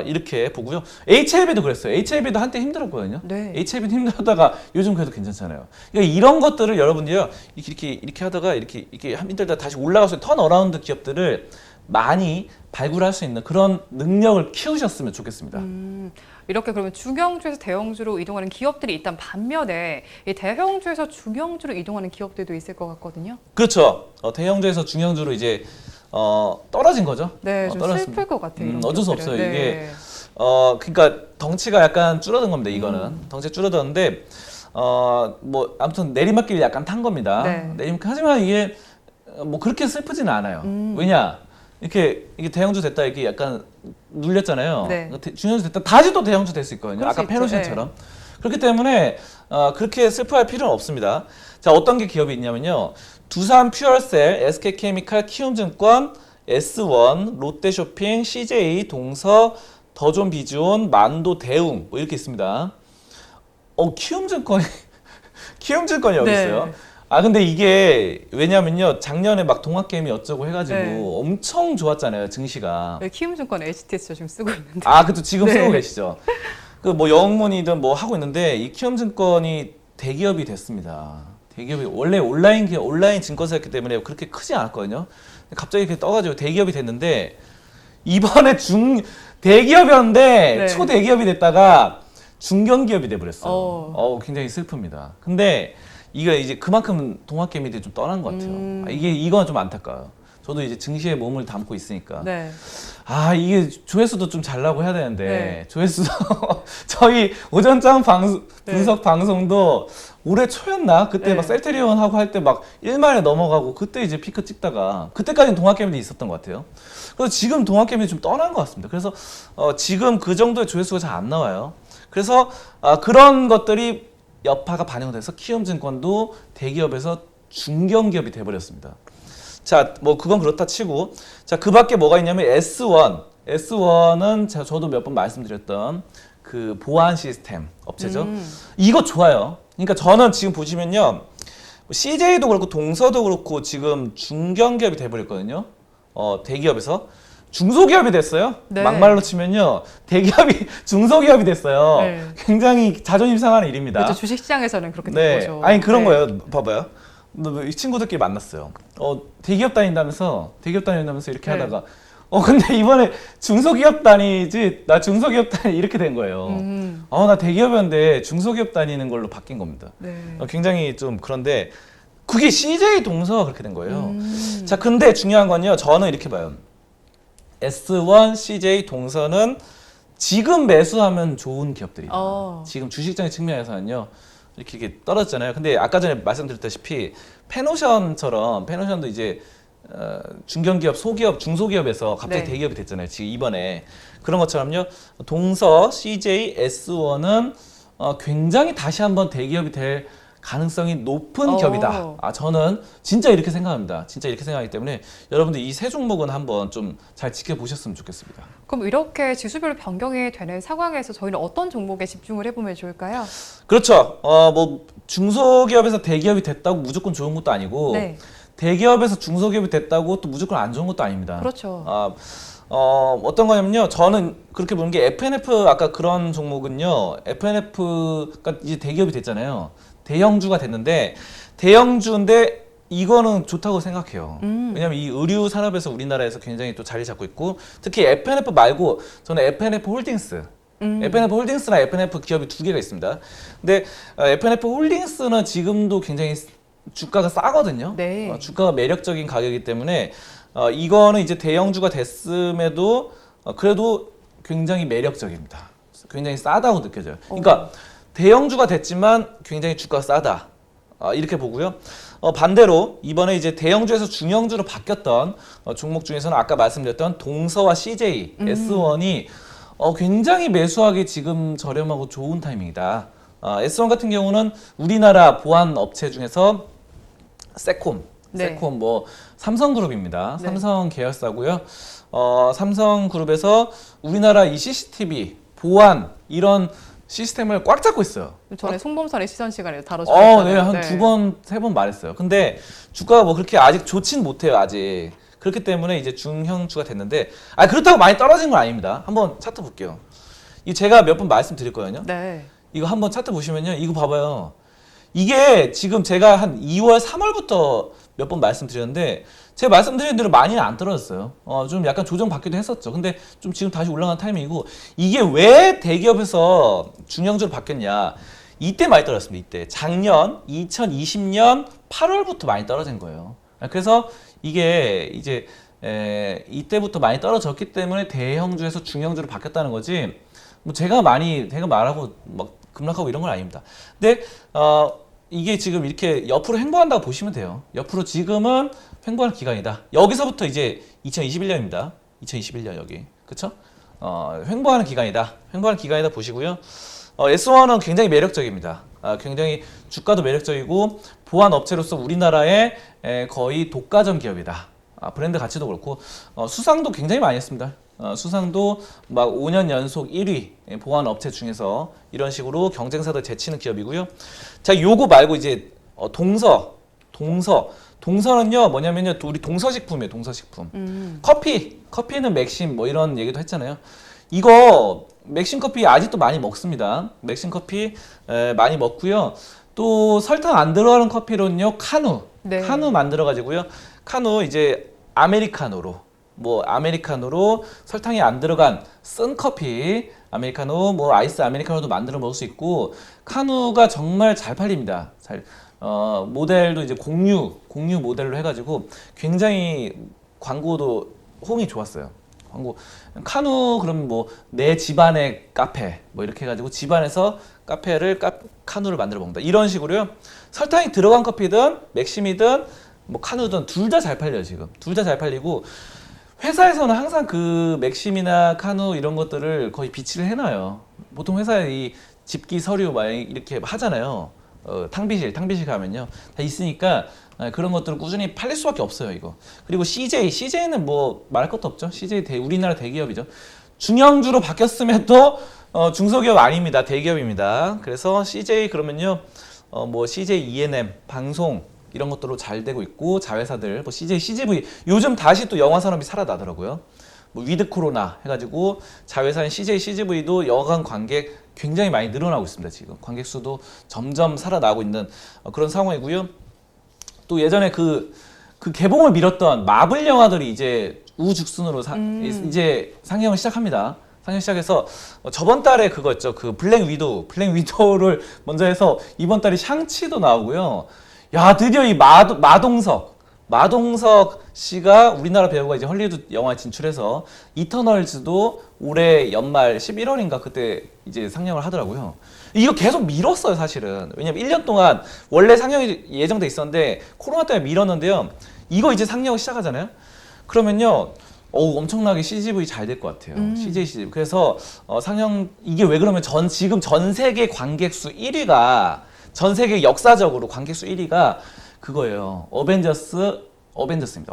이렇게 보고요. HLB도 그랬어요. HLB도 한때 힘들었거든요. 네. HLB는 힘들었다가 요즘 그래도 괜찮잖아요. 그러니까 이런 것들을 여러분들이요 이렇게 하다가 이렇게 힘들다 다시 올라가서 턴어라운드 기업들을 많이 발굴할 수 있는 그런 능력을 키우셨으면 좋겠습니다. 이렇게 그러면 중형주에서 대형주로 이동하는 기업들이 있단 반면에 이 대형주에서 중형주로 이동하는 기업들도 있을 것 같거든요. 그렇죠. 대형주에서 중형주로 이제 떨어진 거죠. 네, 좀 떨어졌습니다. 슬플 것 같아요. 이런 어쩔 수 기업들은. 없어요. 네. 이게 그러니까 덩치가 약간 줄어든 겁니다. 이거는 덩치 줄어들었는데 뭐 아무튼 내리막길 약간 탄 겁니다. 네. 내리막길 하지만 이게 뭐 그렇게 슬프지는 않아요. 왜냐? 이게 대형주 됐다 이게 약간 눌렸잖아요. 네. 중형주 됐다 다시 또 대형주 될 수 있거든요. 그럴 수 아까 있죠. 페노션처럼. 그렇기 때문에 그렇게 슬퍼할 필요는 없습니다. 자, 어떤 게 기업이 있냐면요. 두산 퓨얼셀, SK케미칼, 키움증권, S1, 롯데쇼핑, CJ, 동서, 더존 비즈온, 만도 대웅 뭐 이렇게 있습니다. 키움증권이 키움증권이 여기 네. 있어요. 근데 이게 왜냐면요. 작년에 막 동학개미 어쩌고 해가지고 네. 엄청 좋았잖아요. 증시가. 네, 키움증권 HTS 저 지금 쓰고 있는데. 그것도 지금 네. 쓰고 계시죠. 그 뭐 영문이든 뭐 하고 있는데 이 키움증권이 대기업이 됐습니다. 대기업이 원래 온라인 증권사였기 때문에 그렇게 크지 않았거든요. 갑자기 이렇게 떠가지고 대기업이 됐는데 이번에 대기업이었는데 네. 초대기업이 됐다가 중견기업이 돼버렸어. 어. 굉장히 슬픕니다. 근데 이거 이제 그만큼 동학개미들이 좀 떠난 것 같아요. 이건 좀 안타까워요. 저도 이제 증시에 몸을 담고 있으니까. 네. 이게 조회수도 좀 잘 나고 해야 되는데 네. 조회수도 저희 오전장 분석 네. 방송도 올해 초였나? 그때 네. 막 셀테리온 하고 할 때 막 1만에 넘어가고 그때 이제 피크 찍다가 그때까지는 동학개미들이 있었던 것 같아요. 그래서 지금 동학개미들이 좀 떠난 것 같습니다. 그래서 지금 그 정도의 조회수가 잘 안 나와요. 그래서 그런 것들이 여파가 반영돼서 키움증권도 대기업에서 중견기업이 돼버렸습니다. 자, 뭐 그건 그렇다 치고 자, 그 밖에 뭐가 있냐면 S1은 저도 몇 번 말씀드렸던 그 보안 시스템 업체죠. 이거 좋아요. 그러니까 저는 지금 보시면요. CJ도 그렇고 동서도 그렇고 지금 중견기업이 돼버렸거든요. 대기업에서 중소기업이 됐어요. 네. 막말로 치면요. 대기업이 중소기업이 됐어요. 네. 굉장히 자존심 상하는 일입니다. 그렇죠. 주식시장에서는 그렇게 네. 된 거죠. 아니 그런 네. 거예요. 봐봐요. 이 친구들끼리 만났어요. 대기업 다닌다면서 이렇게 네. 하다가 근데 이번에 중소기업 다니지 나 중소기업 다니 이렇게 된 거예요. 나 대기업이었는데 중소기업 다니는 걸로 바뀐 겁니다. 네. 굉장히 좀 그런데 그게 CJ 동서가 그렇게 된 거예요. 자, 근데 중요한 건요. 저는 이렇게 봐요. S1, CJ 동서는 지금 매수하면 좋은 기업들이다. 지금 주식적인 측면에서는요. 이렇게 떨어졌잖아요. 근데 아까 전에 말씀드렸다시피 페노션도 이제 중견기업, 소기업, 중소기업에서 갑자기 네. 대기업이 됐잖아요. 지금 이번에 그런 것처럼요. 동서, CJ, S1은 굉장히 다시 한번 대기업이 될 가능성이 높은 기업이다. 저는 진짜 이렇게 생각합니다. 진짜 이렇게 생각하기 때문에 여러분들 이 세 종목은 한번 좀 잘 지켜보셨으면 좋겠습니다. 그럼 이렇게 지수별로 변경이 되는 상황에서 저희는 어떤 종목에 집중을 해보면 좋을까요? 그렇죠. 뭐 중소기업에서 대기업이 됐다고 무조건 좋은 것도 아니고 네. 대기업에서 중소기업이 됐다고 또 무조건 안 좋은 것도 아닙니다. 그렇죠. 어떤 거냐면요. 저는 그렇게 보는 게 FNF 아까 그런 종목은요. FNF가 이제 대기업이 됐잖아요. 대형주가 됐는데 대형주인데 이거는 좋다고 생각해요. 왜냐하면 이 의류 산업에서 우리나라에서 굉장히 또 자리 잡고 있고 특히 FNF 말고 저는 FNF 홀딩스 FNF 홀딩스나 FNF 기업이 두 개가 있습니다. 근데 FNF 홀딩스는 지금도 굉장히 주가가 싸거든요. 네. 주가가 매력적인 가격이기 때문에 이거는 이제 대형주가 됐음에도 그래도 굉장히 매력적입니다. 굉장히 싸다고 느껴져요. 그러니까 대형주가 됐지만 굉장히 주가가 싸다. 이렇게 보고요. 반대로 이번에 이제 대형주에서 중형주로 바뀌었던 종목 중에서는 아까 말씀드렸던 동서와 CJ, S1이 굉장히 매수하기 지금 저렴하고 좋은 타이밍이다. S1 같은 경우는 우리나라 보안 업체 중에서 세콤 뭐 삼성그룹입니다. 네. 삼성 계열사고요. 삼성그룹에서 우리나라 이 CCTV 보안 이런 시스템을 꽉 잡고 있어요. 전에 송범선의 시선 시간에 다뤄주셨잖아요. 네, 한 두 번, 세 번 말했어요. 근데 주가가 뭐 그렇게 아직 좋진 못해요, 아직. 그렇기 때문에 이제 중형주가 됐는데, 그렇다고 많이 떨어진 건 아닙니다. 한번 차트 볼게요. 이 제가 몇 번 말씀드렸거든요. 네. 이거 한번 차트 보시면요, 이거 봐봐요. 이게 지금 제가 한 2월, 3월부터 몇 번 말씀드렸는데 제가 말씀드린 대로 많이는 안 떨어졌어요. 좀 약간 조정받기도 했었죠. 근데 좀 지금 다시 올라가는 타이밍이고 이게 왜 대기업에서 중형주로 바뀌었냐. 이때 많이 떨어졌습니다. 이때. 작년 2020년 8월부터 많이 떨어진 거예요. 그래서 이게 이제 이때부터 많이 떨어졌기 때문에 대형주에서 중형주로 바뀌었다는 거지. 뭐 제가 말하고 막 급락하고 이런 건 아닙니다. 근데 이게 지금 이렇게 옆으로 횡보한다고 보시면 돼요. 옆으로 지금은 횡보하는 기간이다. 여기서부터 이제 2021년입니다. 2021년 여기. 그쵸? 횡보하는 기간이다. 횡보하는 기간이다 보시고요. S1은 굉장히 매력적입니다. 굉장히 주가도 매력적이고 보안 업체로서 우리나라의 거의 독과점 기업이다. 브랜드 가치도 그렇고 수상도 굉장히 많이 했습니다. 수상도 막 5년 연속 1위 보안 업체 중에서 이런 식으로 경쟁사들 제치는 기업이고요. 자, 요거 말고 이제 동서는요 뭐냐면요 우리 동서식품이에요. 동서식품. 커피는 맥심 뭐 이런 얘기도 했잖아요. 이거 맥심 커피 아직도 많이 먹습니다. 맥심 커피 많이 먹고요. 또 설탕 안 들어가는 커피로는요 카누. 네. 카누 만들어가지고요. 카누 이제 아메리카노로 설탕이 안 들어간 쓴 커피 아메리카노 뭐 아이스 아메리카노도 만들어 먹을 수 있고 카누가 정말 잘 팔립니다. 모델도 이제 공유 모델로 해가지고 굉장히 광고도 호응이 좋았어요. 카누 그러면 뭐 내 집안의 카페 뭐 이렇게 해가지고 집안에서 카누를 만들어 먹는다 이런 식으로요. 설탕이 들어간 커피든 맥심이든 뭐 카누든 둘 다 잘 팔려요. 지금 둘 다 잘 팔리고 회사에서는 항상 그 맥심이나 카누 이런 것들을 거의 비치를 해놔요. 보통 회사에 이 집기 서류 막 이렇게 하잖아요. 탕비실 가면요 다 있으니까 그런 것들은 꾸준히 팔릴 수밖에 없어요. 이거 그리고 CJ는 뭐 말할 것도 없죠. CJ 우리나라 대기업이죠. 중형주로 바뀌었음에도 중소기업 아닙니다. 대기업입니다. 그래서 CJ 그러면요 뭐 CJ E&M 방송 이런 것들로 잘 되고 있고 자회사들 뭐 CJ CGV 요즘 다시 또 영화 산업이 살아나더라고요. 뭐 위드 코로나 해가지고 자회사인 CJ CGV도 여관 관객 굉장히 많이 늘어나고 있습니다. 지금 관객 수도 점점 살아나고 있는 그런 상황이고요. 또 예전에 그 개봉을 미뤘던 마블 영화들이 이제 우후죽순으로 이제 상영을 시작합니다. 상영 시작해서 저번 달에 그거였죠. 그 블랙 위도우를 먼저 해서 이번 달에 샹치도 나오고요. 야, 드디어 이 마동석 씨가 우리나라 배우가 이제 헐리우드 영화에 진출해서 이터널즈도 올해 연말 11월인가 그때 이제 상영을 하더라고요. 이거 계속 미뤘어요, 사실은. 왜냐면 1년 동안 원래 상영이 예정돼 있었는데 코로나 때문에 미뤘는데요. 이거 이제 상영을 시작하잖아요. 그러면요. 엄청나게 CGV 잘 될 것 같아요. CGV. 그래서 상영 이게 왜 그러면 지금 전 세계 관객 수 1위가 전 세계 역사적으로 관객 수 1위가 그거예요. 어벤져스입니다.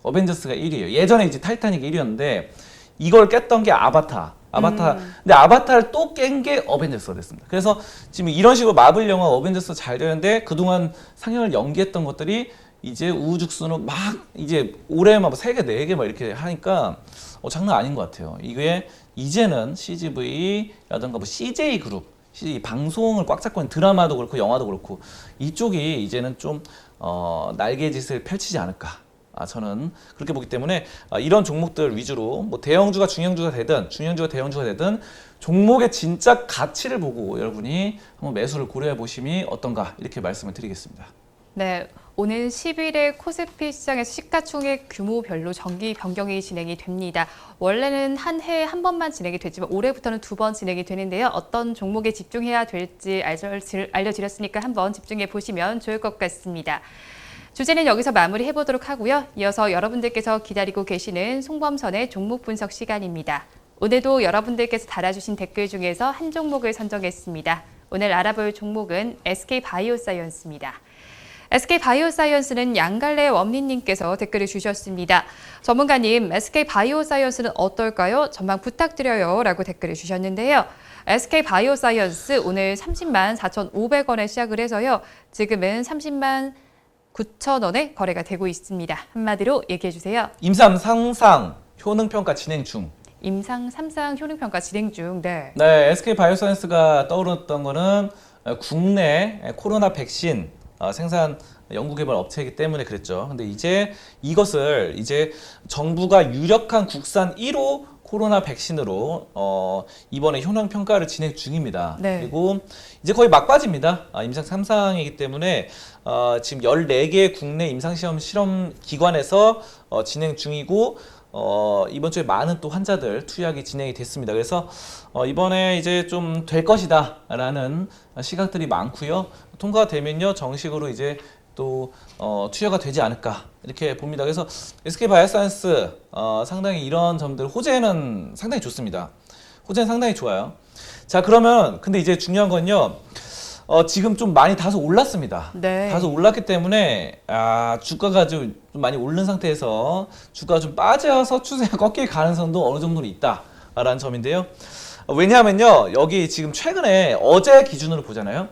어벤져스가 1위예요. 예전에 이제 타이타닉이 1위였는데 이걸 깼던 게 아바타. 근데 아바타를 또 깬 게 어벤져스가 됐습니다. 그래서 지금 이런 식으로 마블 영화 어벤져스 잘 되는데 그동안 상영을 연기했던 것들이 이제 우후죽순으로 막 이제 올해만 3개, 4개 막 이렇게 하니까 장난 아닌 것 같아요. 이게 이제는 CGV라든가 뭐 CJ 그룹 방송을 꽉 잡고 있는 드라마도 그렇고 영화도 그렇고 이쪽이 이제는 좀 날개짓을 펼치지 않을까. 저는 그렇게 보기 때문에 이런 종목들 위주로 뭐 대형주가 중형주가 되든 대형주가 되든 종목의 진짜 가치를 보고 여러분이 한번 매수를 고려해 보심이 어떤가 이렇게 말씀을 드리겠습니다. 네, 오늘 10일에 코스피 시장에서 시가총액 규모별로 정기 변경이 진행이 됩니다. 원래는 한 해에 한 번만 진행이 되지만 올해부터는 2번 진행이 되는데요. 어떤 종목에 집중해야 될지 알려드렸으니까 한번 집중해 보시면 좋을 것 같습니다. 주제는 여기서 마무리해 보도록 하고요. 이어서 여러분들께서 기다리고 계시는 송범선의 종목 분석 시간입니다. 오늘도 여러분들께서 달아주신 댓글 중에서 한 종목을 선정했습니다. 오늘 알아볼 종목은 SK바이오사이언스입니다. SK바이오사이언스는 양갈래 원민님께서 댓글을 주셨습니다. 전문가님, SK바이오사이언스는 어떨까요? 전망 부탁드려요 라고 댓글을 주셨는데요. SK바이오사이언스 오늘 30만 4,500원에 시작을 해서요. 지금은 30만 9,000원에 거래가 되고 있습니다. 한마디로 얘기해 주세요. 임상 상상 효능평가 진행 중. 임상 3상 효능평가 진행 중. 네. 네, SK바이오사이언스가 떠오르던 거는 국내 코로나 백신 생산 연구개발 업체이기 때문에 그랬죠. 근데 이제 이것을 이제 정부가 유력한 국산 1호 코로나 백신으로 이번에 효능 평가를 진행 중입니다. 네. 그리고 이제 거의 막바지입니다. 임상 3상이기 때문에 지금 14개 국내 임상시험 실험 기관에서 진행 중이고 이번 주에 많은 또 환자들 투약이 진행이 됐습니다. 그래서 이번에 이제 좀 될 것이다라는 시각들이 많고요. 통과가 되면요 정식으로 이제 또 투여가 되지 않을까 이렇게 봅니다. 그래서 SK 바이오사이언스 상당히 이런 점들 호재는 상당히 좋습니다. 호재는 상당히 좋아요. 자 그러면 근데 이제 중요한 건요. 지금 좀 많이 다소 올랐습니다. 네. 다소 올랐기 때문에 주가가 좀 많이 오른 상태에서 주가가 좀 빠져서 추세가 꺾일 가능성도 어느 정도는 있다라는 점인데요. 왜냐하면요 여기 지금 최근에 어제 기준으로 보잖아요.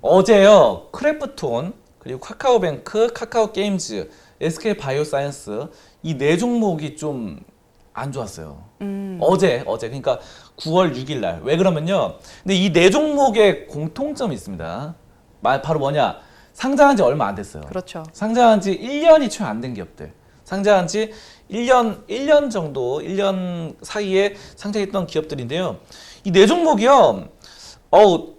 어제요 크래프톤 그리고 카카오뱅크, 카카오게임즈, SK 바이오사이언스 이 네 종목이 좀 안 좋았어요. 어제 그러니까 9월 6일 날. 왜 그러면요. 근데 이 네 종목의 공통점이 있습니다. 바로 뭐냐? 상장한 지 얼마 안 됐어요. 그렇죠. 상장한 지 1년이 채 안 된 기업들. 상장한 지 1년 정도, 1년 사이에 상장했던 기업들인데요. 이 네 종목이요.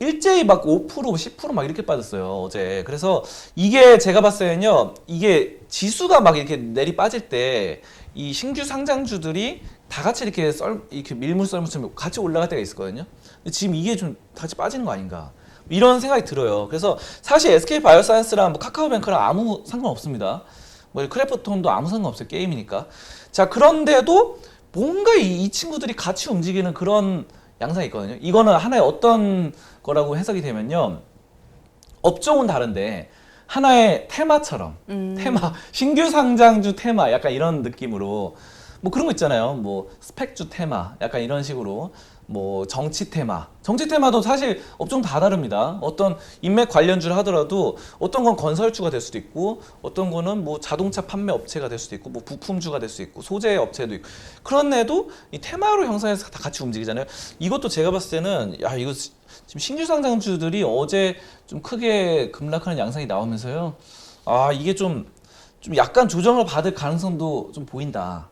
일제히 막 5%, 10% 막 이렇게 빠졌어요, 어제. 그래서 이게 제가 봤을 때는요, 이게 지수가 막 이렇게 내리 빠질 때, 이 신규 상장주들이 다 같이 이렇게 밀물썰물처럼 같이 올라갈 때가 있었거든요. 근데 지금 이게 좀 같이 빠지는 거 아닌가. 이런 생각이 들어요. 그래서 사실 SK 바이오사이언스랑 뭐 카카오뱅크랑 아무 상관없습니다. 뭐 크래프톤도 아무 상관없어요, 게임이니까. 자, 그런데도 뭔가 이 친구들이 같이 움직이는 그런 양상이 있거든요. 이거는 하나의 어떤 거라고 해석이 되면요. 업종은 다른데 하나의 테마처럼 테마 신규 상장주 테마 약간 이런 느낌으로 뭐 그런 거 있잖아요. 뭐 스펙주 테마 약간 이런 식으로 뭐 정치 테마도 사실 업종 다 다릅니다. 어떤 인맥 관련주를 하더라도 어떤 건 건설주가 될 수도 있고 어떤 거는 뭐 자동차 판매 업체가 될 수도 있고 뭐 부품주가 될 수 있고 소재 업체도 있고 그런 애도 이 테마로 형성해서 다 같이 움직이잖아요. 이것도 제가 봤을 때는 이거 지금 신규 상장주들이 어제 좀 크게 급락하는 양상이 나오면서요. 이게 좀 약간 조정을 받을 가능성도 좀 보인다.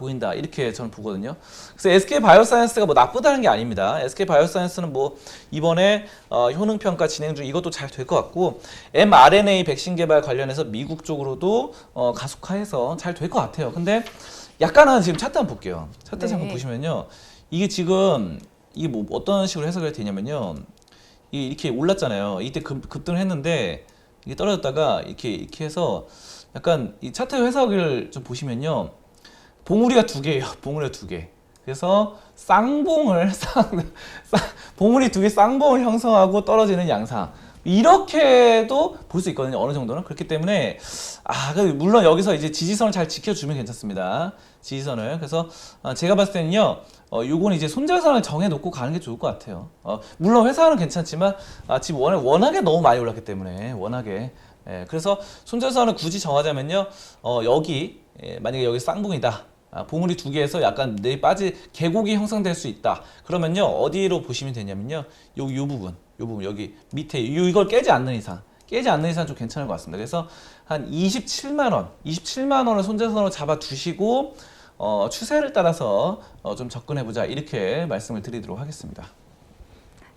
보인다. 이렇게 저는 보거든요. 그래서 SK 바이오사이언스가 뭐 나쁘다는 게 아닙니다. SK 바이오사이언스는 뭐 이번에 효능 평가 진행 중 이것도 잘 될 것 같고 mRNA 백신 개발 관련해서 미국 쪽으로도 가속화해서 잘 될 것 같아요. 근데 약간은 지금 차트 한번 볼게요. 차트 잠깐 보시면요. 이게 지금 이게 뭐 어떤 식으로 해석이 되냐면요. 이렇게 올랐잖아요. 이때 급등을 했는데 이게 떨어졌다가 이렇게 해서 약간 이 차트 해석을 좀 보시면요. 봉우리가 두 개예요. 봉우리가 두 개. 그래서 봉우리 두 개 쌍봉을 형성하고 떨어지는 양상. 이렇게도 볼 수 있거든요. 어느 정도는. 그렇기 때문에 물론 여기서 이제 지지선을 잘 지켜주면 괜찮습니다. 지지선을. 그래서 제가 봤을 때는요. 요거는 이제 손절선을 정해놓고 가는 게 좋을 것 같아요. 물론 회사는 괜찮지만 지금 워낙에 너무 많이 올랐기 때문에 워낙에. 그래서 손절선을 굳이 정하자면요. 만약에 여기 쌍봉이다. 봉우리 두 개에서 약간 내리 계곡이 형성될 수 있다. 그러면요. 어디로 보시면 되냐면요. 요 부분 여기 밑에 이걸 깨지 않는 이상 좀 괜찮을 것 같습니다. 그래서 한 27만 원을 손절선으로 잡아 두시고 추세를 따라서 좀 접근해 보자. 이렇게 말씀을 드리도록 하겠습니다.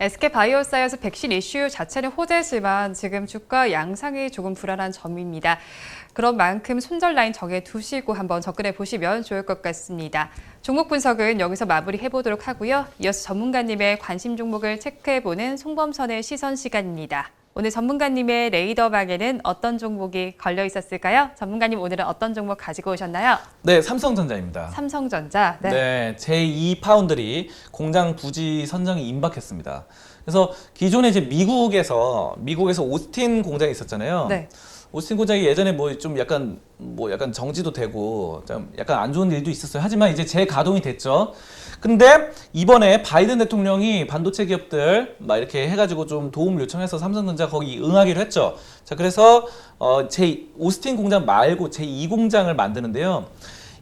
SK 바이오사이언스 백신 이슈 자체는 호재지만 지금 주가 양상이 조금 불안한 점입니다. 그런 만큼 손절 라인 정해 두시고 한번 접근해 보시면 좋을 것 같습니다. 종목 분석은 여기서 마무리해 보도록 하고요. 이어서 전문가님의 관심 종목을 체크해 보는 송범선의 시선 시간입니다. 오늘 전문가님의 레이더박에는 어떤 종목이 걸려 있었을까요? 전문가님 오늘은 어떤 종목 가지고 오셨나요? 네, 삼성전자입니다. 삼성전자. 네, 제2파운드리 공장 부지 선정이 임박했습니다. 그래서 기존에 이제 미국에서 오스틴 공장이 있었잖아요. 네. 오스틴 공장이 예전에 약간 정지도 되고 좀 약간 안 좋은 일도 있었어요. 하지만 이제 재가동이 됐죠. 근데 이번에 바이든 대통령이 반도체 기업들 막 이렇게 해가지고 좀 도움을 요청해서 삼성전자 거기 응하기로 했죠. 자, 그래서 오스틴 공장 말고 제2공장을 만드는데요.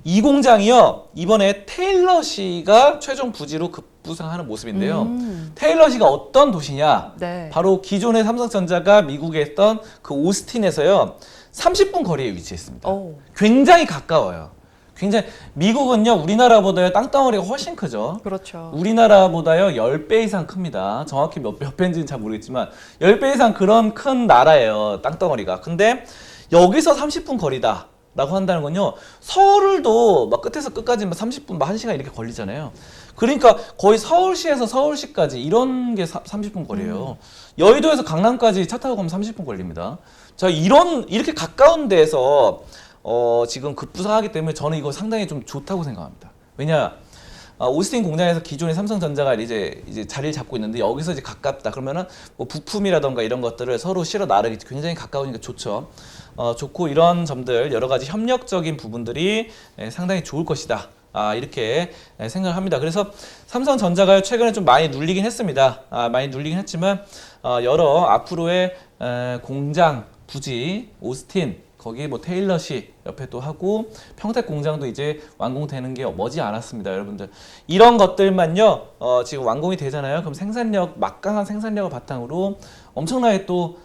이 공장이요, 이번에 테일러시가 최종 부지로 급부상하는 모습인데요. 테일러시가 어떤 도시냐? 네. 바로 기존의 삼성전자가 미국에 있던 그 오스틴에서요. 30분 거리에 위치했습니다. 오. 굉장히 가까워요. 굉장히 미국은요. 우리나라보다요. 땅덩어리가 훨씬 크죠. 그렇죠. 우리나라보다요 10배 이상 큽니다. 정확히 몇 배인지는 잘 모르겠지만 10배 이상 그런 큰 나라예요. 땅덩어리가. 근데 여기서 30분 거리다 라고 한다는 건요. 서울도 막 끝에서 끝까지 30분, 1시간 이렇게 걸리잖아요. 그러니까 거의 서울시에서 서울시까지 이런 게 30분 거리예요. 여의도에서 강남까지 차 타고 가면 30분 걸립니다. 자, 이렇게 가까운 데에서 지금 급부상하기 때문에 저는 이거 상당히 좀 좋다고 생각합니다. 왜냐, 오스틴 공장에서 기존의 삼성전자가 이제 자리를 잡고 있는데 여기서 이제 가깝다. 그러면은 뭐 부품이라던가 이런 것들을 서로 실어 나르기 굉장히 가까우니까 좋죠. 좋고 이런 점들 여러 가지 협력적인 부분들이 상당히 좋을 것이다. 이렇게 생각을 합니다. 그래서 삼성전자가 최근에 좀 많이 눌리긴 했습니다. 많이 눌리긴 했지만 여러 앞으로의 공장 부지 오스틴 거기 뭐 테일러시 옆에 또 하고 평택 공장도 이제 완공되는 게 머지 않았습니다, 여러분들. 이런 것들만요, 지금 완공이 되잖아요. 그럼 막강한 생산력을 바탕으로 엄청나게 또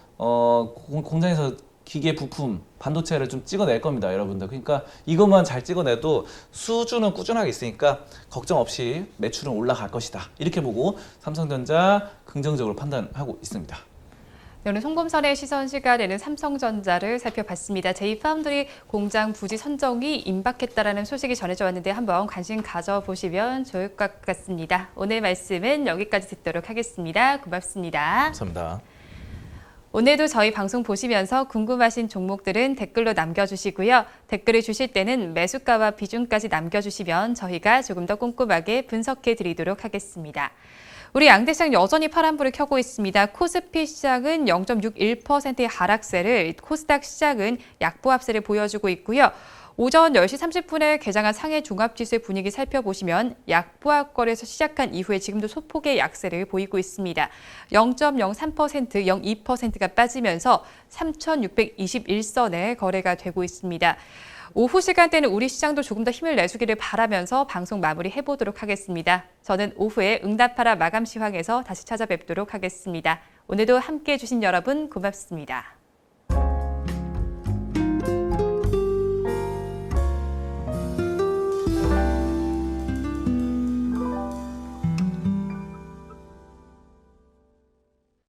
공장에서 기계 부품, 반도체를 좀 찍어낼 겁니다, 여러분들. 그러니까 이것만 잘 찍어내도 수주는 꾸준하게 있으니까 걱정 없이 매출은 올라갈 것이다. 이렇게 보고 삼성전자 긍정적으로 판단하고 있습니다. 네, 오늘 송범선의 시선 시간에는 삼성전자를 살펴봤습니다. 제2파운드리 공장 부지 선정이 임박했다라는 소식이 전해져 왔는데 한번 관심 가져보시면 좋을 것 같습니다. 오늘 말씀은 여기까지 듣도록 하겠습니다. 고맙습니다. 감사합니다. 오늘도 저희 방송 보시면서 궁금하신 종목들은 댓글로 남겨주시고요. 댓글을 주실 때는 매수가와 비중까지 남겨주시면 저희가 조금 더 꼼꼼하게 분석해 드리도록 하겠습니다. 우리 양대시장 여전히 파란불을 켜고 있습니다. 코스피 시장은 0.61%의 하락세를, 코스닥 시장은 약보합세를 보여주고 있고요. 오전 10시 30분에 개장한 상해 종합지수의 분위기 살펴보시면 약보합거래에서 시작한 이후에 지금도 소폭의 약세를 보이고 있습니다. 0.03%, 0.2%가 빠지면서 3,621선에 거래가 되고 있습니다. 오후 시간대는 우리 시장도 조금 더 힘을 내주기를 바라면서 방송 마무리해보도록 하겠습니다. 저는 오후에 응답하라 마감 시황에서 다시 찾아뵙도록 하겠습니다. 오늘도 함께해 주신 여러분 고맙습니다.